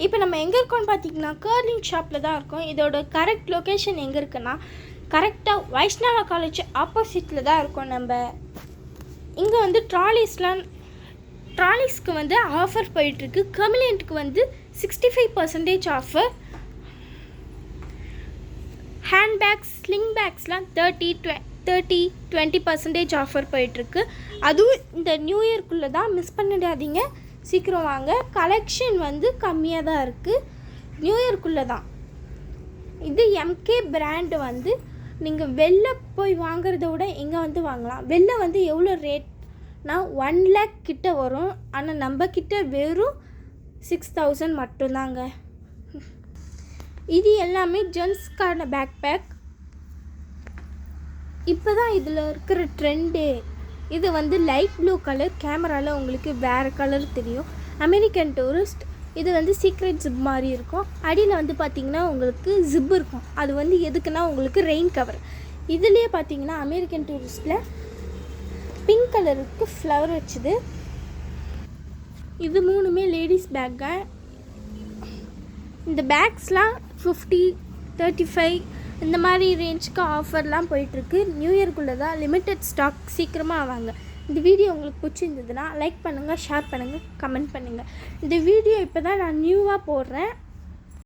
இப்போ நம்ம எங்கே இருக்கோம்னு பார்த்தீங்கன்னா கர்லிங் ஷாப்பில் தான் இருக்கோம். இதோட கரெக்ட் லொக்கேஷன் எங்கே இருக்குன்னா கரெக்டாக வைஷ்ணவா காலேஜ் ஆப்போசிட்டில் தான் இருக்கோம். நம்ம இங்கே வந்து ட்ராலிஸ்க்கு வந்து ஆஃபர் போயிட்டுருக்கு. கமிலியன்ட்டுக்கு வந்து 65% ஆஃபர். ஹேண்ட்பேக்ஸ் ஸ்லிங் பேக்ஸ்லாம் 30-20% ஆஃபர் போயிட்டுருக்கு. அதுவும் இந்த நியூ இயர்க்குள்ளே தான், மிஸ் பண்ணிடாதீங்க, சீக்கிரம் வாங்க. கலெக்ஷன் வந்து கம்மியாக தான் இருக்குது, நியூ இயர்க்குள்ளே தான். இது எம்கே பிராண்டு வந்து நீங்கள் வெளில போய் வாங்குறத விட இங்கே வந்து வாங்கலாம். வெளில வந்து எவ்வளோ ரேட்னா 1 lakh கிட்ட வரும். ஆனால் நம்ம கிட்ட வெறும் 6000 மட்டும்தாங்க. இது எல்லாமே ஜென்ஸ்க்கான பேக் பேக். இப்போ தான் இதில் இருக்கிற ட்ரெண்டு. இது வந்து லைட் ப்ளூ கலர், கேமராவில் உங்களுக்கு வேறு கலர் தெரியும். American tourist. இது வந்து சீக்ரெட் ஜிப் மாதிரி இருக்கும். அடியில் வந்து பார்த்திங்கன்னா உங்களுக்கு ஜிப் இருக்கும். அது வந்து எதுக்குன்னா உங்களுக்கு ரெயின் கவர். இதுலேயே பார்த்திங்கன்னா அமெரிக்கன் டூரிஸ்ட்டில் பிங்க் கலருக்கு ஃப்ளவர் வச்சுது. இது 3மே லேடிஸ் பேக்க. இந்த பேக்ஸ்லாம் 50, 35 இந்த மாதிரி ரேஞ்சுக்கு ஆஃபர்லாம் போயிட்டுருக்கு. நியூ இயர்க்குள்ளே தான், லிமிட்டட் ஸ்டாக், சீக்கிரமாக வாங்க. இந்த வீடியோ உங்களுக்கு பிடிச்சிருந்ததுன்னா லைக் பண்ணுங்கள், ஷேர் பண்ணுங்கள், கமெண்ட் பண்ணுங்கள். இந்த வீடியோ இப்போ தான் நான் நியூவாக போடுறேன்.